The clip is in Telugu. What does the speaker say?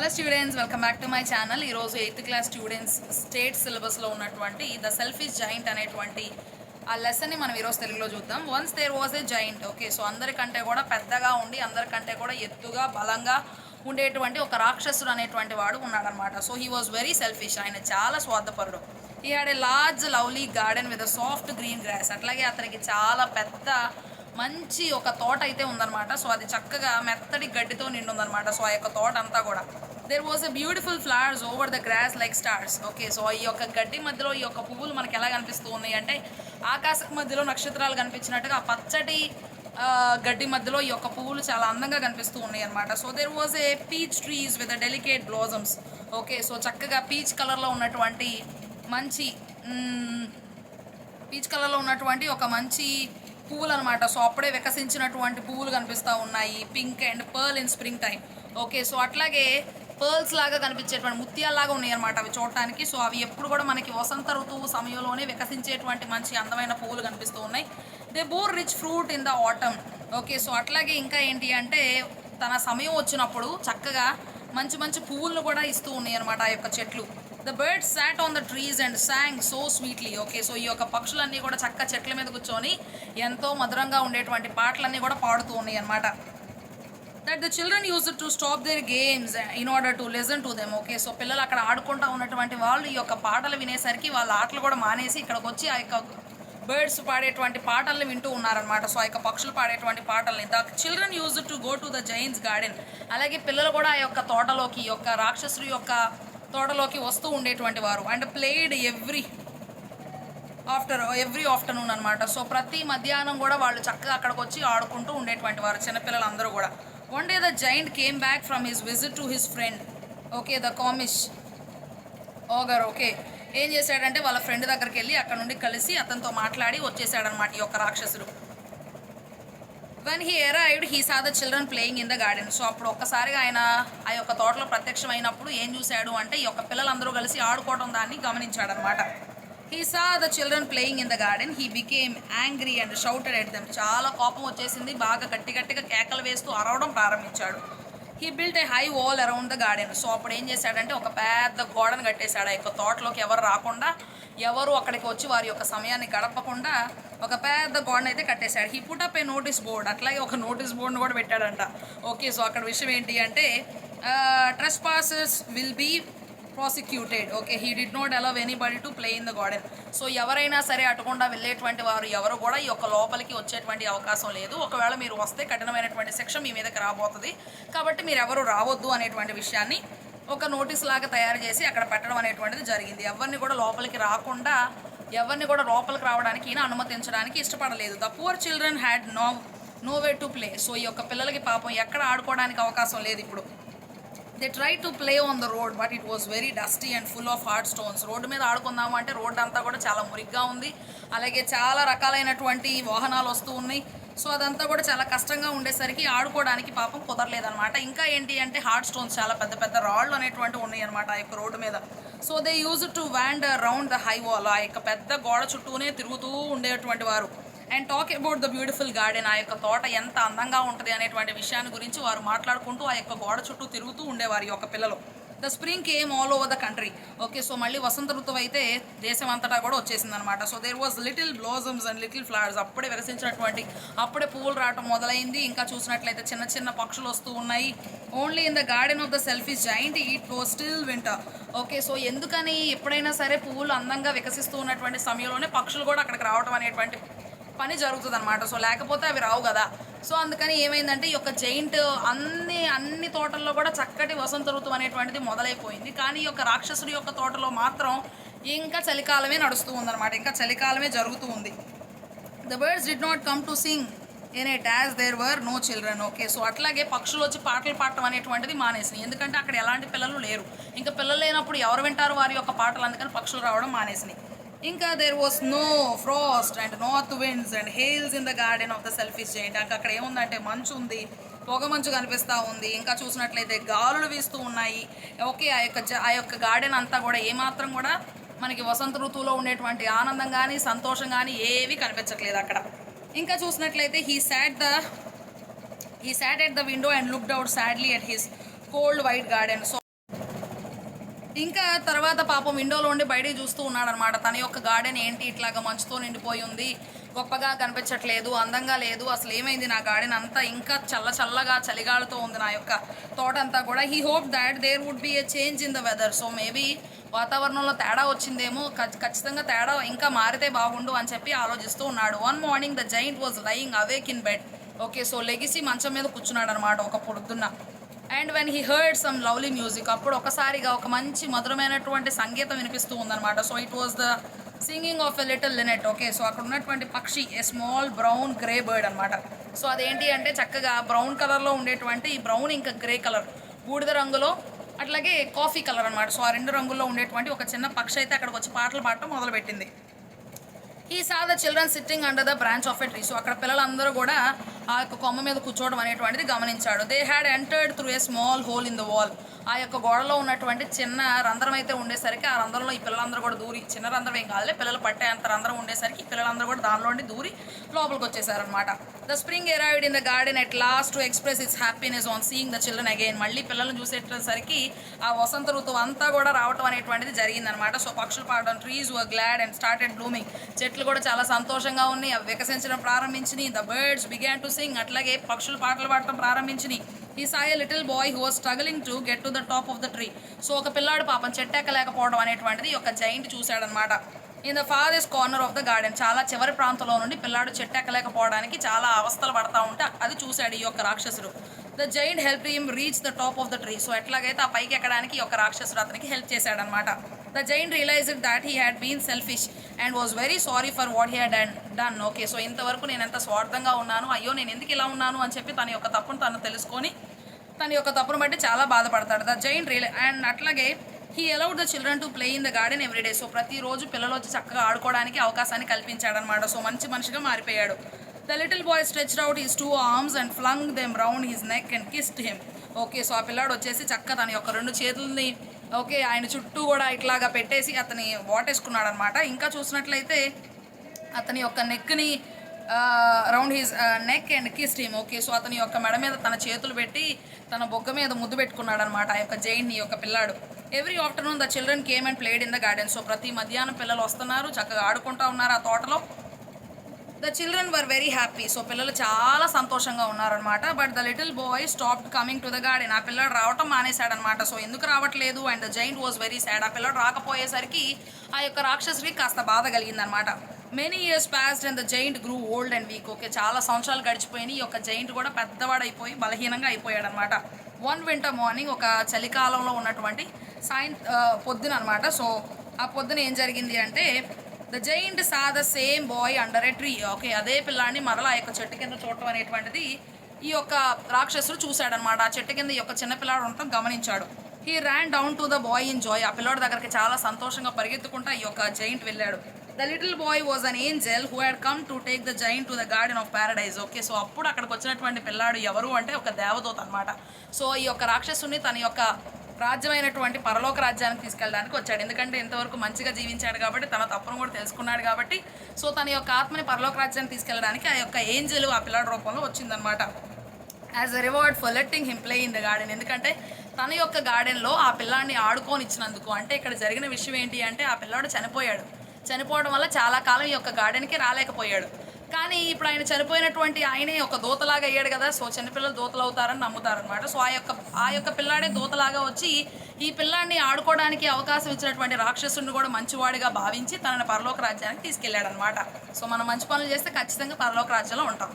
Hello students, welcome back to my channel. ఈరోజు 8th క్లాస్ స్టూడెంట్స్ స్టేట్ సిలబస్లో ఉన్నటువంటి ద సెల్ఫిష్ జైంట్ అనేటువంటి ఆ లెసన్ని మనం ఈరోజు తెలుగులో చూద్దాం. Once there was a giant. Okay, so అందరికంటే కూడా పెద్దగా ఉండి అందరికంటే కూడా ఎత్తుగా బలంగా ఉండేటువంటి ఒక రాక్షసుడు అనేటువంటి వాడు ఉన్నాడనమాట. So he was very selfish. ఆయన చాలా స్వార్థపరుడు. He had a large lovely garden with soft green grass. అట్లాగే అతనికి చాలా పెద్ద మంచి ఒక తోట అయితే ఉందన్నమాట. సో అది చక్కగా మెత్తడి గడ్డితో నిండుందనమాట. సో ఆ యొక్క తోట అంతా కూడా there was a beautiful flowers over the grass like stars. Okay, so ఈ యొక్క గడ్డి మధ్యలో ఈ యొక్క పువ్వులు మనకి ఎలా కనిపిస్తూ ఉన్నాయి అంటే ఆకాశం మధ్యలో నక్షత్రాలు కనిపించినట్టుగా ఆ పచ్చటి గడ్డి మధ్యలో ఈ యొక్క పువ్వులు చాలా అందంగా కనిపిస్తూ ఉన్నాయి అనమాట. So there was a peach trees with delicate blossoms. Okay, so చక్కగా పీచ్ కలర్లో ఉన్నటువంటి ఒక మంచి పువ్వులు అనమాట. సో అప్పుడే వికసించినటువంటి పువ్వులు కనిపిస్తూ ఉన్నాయి. Pink and pearl in spring time. Okay, so అట్లాగే పర్ల్స్ లాగా కనిపించేటువంటి ముత్యాల్లాగా ఉన్నాయి అనమాట అవి చూడటానికి. సో అవి ఎప్పుడు కూడా మనకి వసంత ఋతువు సమయంలోనే వికసించేటువంటి మంచి అందమైన పువ్వులు కనిపిస్తూ ఉన్నాయి. They bore rich fruit in the atom. Okay, so అట్లాగే ఇంకా ఏంటి అంటే తన సమయం వచ్చినప్పుడు చక్కగా మంచి మంచి పువ్వులను కూడా ఇస్తూ ఉన్నాయి అనమాట ఆ యొక్క చెట్లు. The birds sat on the trees and song so sweetly. Okay, so ఈ యొక్క పక్షులన్నీ కూడా చక్క చెట్ల మీద కూర్చొని ఎంతో మధురంగా ఉండేటువంటి పాటలన్నీ కూడా పాడుతూ ఉన్నాయి అనమాట. That the children use to stop their games in order to listen to them. Okay, so పిల్లలు అక్కడ ఆడుకుంటూ ఉన్నటువంటి వాళ్ళు ఈ యొక్క పాటలు వినేసరికి వాళ్ళ ఆటలు కూడా మానేసి ఇక్కడికి వచ్చి ఆ యొక్క బర్డ్స్ పాడేటువంటి పాటల్ని వింటూ ఉన్నారనమాట. సో ఆ యొక్క పక్షులు పాడేటువంటి పాటల్ని. The children use to go to the Giants garden. అలాగే పిల్లలు కూడా ఆ యొక్క తోటలోకి, ఈ యొక్క రాక్షసుడి యొక్క తోటలోకి వస్తూ ఉండేటువంటి వారు. అండ్ ప్లేడ్ ఎవ్రీ ఆఫ్టర్నూన్ అనమాట. సో ప్రతి మధ్యాహ్నం కూడా వాళ్ళు చక్కగా అక్కడికి వచ్చి ఆడుకుంటూ ఉండేటువంటి వారు చిన్నపిల్లలందరూ కూడా. One day the giant came back from his visit to his friend. Okay, the Cornish ogre. Okay, ఏం చేశాడంటే వాళ్ళ ఫ్రెండ్ దగ్గరికి వెళ్ళి అక్కడ నుండి కలిసి అతనితో మాట్లాడి వచ్చేసాడనమాట ఈ యొక్క రాక్షసుడు. When he arrived he saw the children playing in the garden. So అప్పుడు ఒక్కసారిగా ఆయన ఆ యొక్క తోటలో ప్రత్యక్షమైనప్పుడు ఏం చూశాడు అంటే ఈ యొక్క పిల్లలందరూ కలిసి ఆడుకోవడం దాన్ని గమనించాడనమాట. He saw the children playing in the garden. He became angry and shouted at them. చాలా కోపం వచ్చేసింది. బాగా గట్టిగా కేకలు వేస్తూ అరవడం ప్రారంభించాడు. He built a high wall around the garden. So అప్పుడు ఏం చేశాడంటే ఒక పెద్ద గోడను కట్టేశాడు. ఆ యొక్క తోటలోకి ఎవరు రాకుండా, ఎవరు అక్కడికి వచ్చి వారి యొక్క సమయాన్ని గడపకుండా ఒక పెద్ద గోడను అయితే కట్టేశాడు. He put up a notice board. అట్లాగే ఒక నోటీస్ బోర్డును కూడా పెట్టాడంట. ఓకే, సో అక్కడ విషయం ఏంటి అంటే trespassers will be prosecuted. Okay, he did not allow anybody to play in the garden. So ఎవరైనా సరే అటుకుండా వెళ్ళేటువంటి వారు ఎవరు కూడా ఈ యొక్క లోపలికి వచ్చేటువంటి అవకాశం లేదు. ఒకవేళ మీరు వస్తే కఠినమైనటువంటి శిక్ష మీ మీదకి రాబోతుంది, కాబట్టి మీరు ఎవరు రావద్దు అనేటువంటి విషయాన్ని ఒక నోటీస్ లాగా తయారు చేసి అక్కడ పెట్టడం అనేటువంటిది జరిగింది. ఎవరిని కూడా లోపలికి రాకుండా, ఎవరిని కూడా లోపలికి రావడానికి ఈయన అనుమతించడానికి ఇష్టపడలేదు. The poor children had no way to play. So ఈ యొక్క పిల్లలకి పాపం ఎక్కడ ఆడుకోవడానికి అవకాశం లేదు ఇప్పుడు. They try to play on the road but it was very dusty and full of hard stones. Road మీద ఆడుకుందాము అంటే రోడ్డు అంతా కూడా చాలా మురిగ్గా ఉంది. అలాగే చాలా రకాలైనటువంటి వాహనాలు వస్తూ ఉన్నాయి. సో అదంతా కూడా చాలా కష్టంగా ఉండేసరికి ఆడుకోవడానికి పాపం కుదరలేదనమాట. ఇంకా ఏంటి అంటే హార్డ్ స్టోన్స్, చాలా పెద్ద పెద్ద రాళ్ళు అనేటువంటివి ఉన్నాయి అనమాట ఆ యొక్క రోడ్డు మీద. So they used to wander round the high wall. ఆ యొక్క పెద్ద గోడ చుట్టూనే తిరుగుతూ ఉండేటువంటి వారు. And talk about the beautiful garden. ఆ యొక్క తోట ఎంత అందంగా ఉంటుంది అనేటువంటి విషయాన్ని గురించి వారు మాట్లాడుకుంటూ ఆ యొక్క గోడ చుట్టూ తిరుగుతూ ఉండేవారు ఈ యొక్క పిల్లలు. The spring came all over the country. Okay, so మళ్ళీ వసంత ఋతువు అయితే దేశం అంతటా కూడా వచ్చేసింది అనమాట. So there was little blossoms and little flowers. అప్పుడే వికసించినటువంటి, అప్పుడే పువ్వులు రావటం మొదలైంది. ఇంకా చూసినట్లయితే చిన్న చిన్న పక్షులు వస్తూ ఉన్నాయి. Only in the garden of the selfish giant it was still winter. Okay, so ఎందుకని ఎప్పుడైనా సరే పువ్వులు అందంగా వికసిస్తూ ఉన్నటువంటి సమయంలోనే పక్షులు కూడా అక్కడికి రావడం అనేటువంటి పని జరుగుతుంది అనమాట. సో లేకపోతే అవి రావు కదా. సో అందుకని ఏమైందంటే ఈ యొక్క జైంట్ అన్ని తోటల్లో కూడా చక్కటి వసంత ఋతువు అనేటువంటిది మొదలైపోయింది. కానీ ఈ యొక్క రాక్షసుడి యొక్క తోటలో మాత్రం ఇంకా చలికాలమే నడుస్తూ ఉందన్నమాట. ఇంకా చలికాలమే జరుగుతూ ఉంది. The birds did not come to sing in it as there were no children. Okay, so అట్లాగే పక్షులు వచ్చి పాటలు పాడటం అనేటువంటిది మానేసినాయి. ఎందుకంటే అక్కడ ఎలాంటి పిల్లలు లేరు. ఇంకా పిల్లలు లేనప్పుడు ఎవరు వింటారు వారి యొక్క పాటలు? అందుకని పక్షులు రావడం మానేసినాయి. ఇంకా there was no frost and north winds and hails in the garden of the selfish giant. అక్కడ ఏముందంటే మంచు ఉంది, పొగ మంచు కనిపిస్తూ ఉంది. ఇంకా చూసినట్లయితే గాలులు వీస్తూ ఉన్నాయి. ఓకే, ఆ యొక్క గార్డెన్ అంతా కూడా ఏమాత్రం కూడా మనకి వసంత ఋతువులో ఉండేటువంటి ఆనందం కానీ సంతోషం కానీ ఏవి కనిపించట్లేదు అక్కడ. ఇంకా చూసినట్లయితే he sat at the window and looked out sadly at his cold white garden. So ఇంకా తర్వాత పాపం విండోలో ఉండి బయటికి చూస్తూ ఉన్నాడనమాట. తన యొక్క గార్డెన్ ఏంటి ఇట్లాగా మంచుతో నిండిపోయి ఉంది, గొప్పగా కనిపించట్లేదు, అందంగా లేదు, అసలు ఏమైంది నా గార్డెన్ అంతా ఇంకా చల్లగా చలిగాలుతో ఉంది నా యొక్క తోట అంతా కూడా. He hope that there would be a change in the weather. So maybe వాతావరణంలో తేడా వచ్చిందేమో, ఖచ్చితంగా తేడా ఇంకా మారితే బాగుండు అని చెప్పి ఆలోచిస్తూ ఉన్నాడు. One morning the giant was lying awake in bed. Okay, so లెగిసి మంచం మీద కూర్చున్నాడు అనమాట ఒక పొద్దున్న. And when he heard some lovely music, అప్పుడు ఒకసారిగా ఒక మంచి మధురమైనటువంటి సంగీతం వినిపిస్తూ ఉందన్నమాట. So it was the singing of a little linnet. Okay, so అక్కడ ఉన్నటువంటి పక్షి a small brown grey bird అనమాట. సో అదేంటి అంటే చక్కగా బ్రౌన్ కలర్లో ఉండేటువంటి ఈ బ్రౌన్ ఇంకా గ్రే కలర్, బూడిద రంగులో అట్లాగే కాఫీ కలర్ అనమాట. సో ఆ రెండు రంగుల్లో ఉండేటువంటి ఒక చిన్న పక్షి అయితే అక్కడికి వచ్చి పాటలు పాడటం మొదలుపెట్టింది. ఈ సా the children sitting under the branch of a tree. So అక్కడ పిల్లలందరూ కూడా ఆ యొక్క కొమ్మ మీద కూర్చోవడం అనేటువంటిది గమనించాడు. They had entered through a small whole in the wall. ఆ యొక్క గోడలో ఉన్నటువంటి చిన్న రంధ్రం అయితే ఉండేసరికి ఆ రంధ్రంలో ఈ పిల్లలందరూ కూడా దూరి, చిన్న రంధ్రం ఏం కాదులే, పిల్లలు పట్టే అంత రంధ్రం ఉండేసరికి ఈ పిల్లలందరూ కూడా దానిలోండి దూరి లోపలికి వచ్చేసారనమాట. The spring arrived in the garden at last to express its happiness on seeing the children again. మళ్ళీ పిల్లల్ని చూసేసరికి ఆ వసంత ఋతువు అంతా కూడా రావటం అనేటువంటిది జరిగిందనమాట. సో పక్షులు పాడడం, trees were glad and started blooming. చెట్లు కూడా చాలా సంతోషంగా ఉన్నాయి, అవి వికసించడం ప్రారంభించినాయి. The birds began to sing, అట్లాగే పక్షులు పాటలు పాడటం ప్రారంభించినాయి. He saw little boy who was struggling to get to the top of the tree. So ఒక పిల్లాడు పాపం చెట్టెక్కలేకపోవడం అనేటువంటిది ఒక జైంట్ చూశాడనమాట. In the farthest corner of the garden, చాలా చివరి ప్రాంతంలో నుండి పిల్లాడు చెట్టెక్కలేకపోవడానికి చాలా అవస్థలు పడతా ఉంటే అది చూశాడు ఈ యొక్క రాక్షసుడు. The giant help him reach the top of the tree. So ఎట్లాగైతే ఆ పైకి ఎక్కడానికి ఈ యొక్క రాక్షసుడు అతనికి హెల్ప్ చేశాడనమాట. The giant realized that he had been selfish and was very sorry for what he had done. Okay, so ఇంతవరకు నేను ఎంత స్వార్థంగా ఉన్నాను, అయ్యో నేను ఎందుకు ఇలా ఉన్నాను అని చెప్పి తన యొక్క తప్పును తను తెలుసుకొని తన యొక్క తప్పును బట్టి చాలా బాధపడతాడు. ద జైంట్ అండ్ అట్లాగే he allowed the children to play in the garden everyday. So ప్రతిరోజు పిల్లలు వచ్చి చక్కగా ఆడుకోవడానికి అవకాశాన్ని కల్పించాడనమాట. సో మంచి మనిషిగా మారిపోయాడు. The little boy stretched out his 2 arms and flung them round his neck and kissed him. Okay, so ఆ పిల్లాడు వచ్చేసి చక్కగా తన యొక్క 2 చేతుల్ని ఓకే ఆయన చుట్టూ కూడా ఇట్లాగా పెట్టేసి అతని వాటేసుకున్నాడు అనమాట. ఇంకా చూసినట్లయితే అతని యొక్క నెక్ని round his neck and kissed him. Okay, so అతని యొక్క మెడ మీద తన చేతులు పెట్టి తన బొగ్గ మీద ముద్దు పెట్టుకున్నాడు అనమాట ఆ యొక్క జైన్ని యొక్క పిల్లాడు. Every afternoon the children came and played in the garden. So ప్రతి మధ్యాహ్నం పిల్లలు వస్తున్నారు, చక్కగా ఆడుకుంటూ ఉన్నారు ఆ తోటలో. The children were very happy. So పిల్లలు చాలా సంతోషంగా ఉన్నారనమాట. But the little boy stopped coming to the garden. ఆ పిల్లడు రావటం మానేశాడనమాట. సో ఎందుకు రావట్లేదు and the giant was very sad. ఆ పిల్లడు రాకపోయేసరికి ఆ యొక్క రాక్షసుడికి కాస్త బాధ కలిగిందనమాట. Many years passed and the giant grew old and weak. Okay, చాలా సంవత్సరాలు గడిచిపోయినాయి, ఈ యొక్క జైంట్ కూడా పెద్దవాడైపోయి బలహీనంగా అయిపోయాడనమాట. వన్ వింటర్ మార్నింగ్, ఒక చలికాలంలో ఉన్నటువంటి పొద్దున అనమాట. సో ఆ పొద్దున ఏం జరిగింది అంటే the giant saw the same boy under a tree. Okay, అదే పిల్లాన్ని మరలా ఆ యొక్క చెట్టు కింద చూడటం అనేటువంటిది ఈ యొక్క రాక్షసుడు చూశాడనమాట. ఆ చెట్టు కింద ఈ యొక్క చిన్నపిల్లాడు ఉండటం గమనించాడు. He Ryan down to the boy in Joy. ఆ పిల్లాడు దగ్గరికి చాలా సంతోషంగా పరిగెత్తుకుంటా ఈ యొక్క జైంట్ వెళ్ళాడు. The little bye was an angel who had come to take the giant to the garden of Paradise. Okay, so అప్పుడు అక్కడికి వచ్చినటువంటి పిల్లాడు ఎవరు అంటే ఒక దేవదూత అనమాట. సో ఈ యొక్క రాక్షసుని తన యొక్క రాజ్యమైనటువంటి పరలోక రాజ్యానికి తీసుకెళ్ళడానికి వచ్చాడు. ఎందుకంటే ఇంతవరకు మంచిగా జీవించాడు కాబట్టి, తన తప్పును కూడా తెలుసుకున్నాడు కాబట్టి, సో తన యొక్క ఆత్మని పరలోక రాజ్యానికి తీసుకెళ్ళడానికి ఆ యొక్క ఏంజెల్ ఆ పిల్లాడి రూపంలో వచ్చిందనమాట. As a reward for letting him play in the garden. ఎందుకంటే తన యొక్క గార్డెన్లో ఆ పిల్లాడిని ఆడుకోనిచ్చినందుకు. అంటే ఇక్కడ జరిగిన విషయం ఏంటి అంటే ఆ పిల్లాడు చనిపోవడం వల్ల చాలా కాలం ఈ యొక్క గార్డెన్కి రాలేకపోయాడు. కానీ ఇప్పుడు ఆయన చనిపోయినటువంటి ఆయనే ఒక దూతలాగా అయ్యాడు కదా. సో చిన్నపిల్లలు దూతలు అవుతారని నమ్ముతారనమాట. సో ఆ యొక్క పిల్లాడే దూతలాగా వచ్చి ఈ పిల్లాడిని ఆడుకోవడానికి అవకాశం ఇచ్చినటువంటి రాక్షసుడిని కూడా మంచివాడిగా భావించి తనని పరలోక రాజ్యానికి తీసుకెళ్ళాడనమాట. సో మనం మంచి పనులు చేస్తే ఖచ్చితంగా పరలోక రాజ్యంలో ఉంటాం.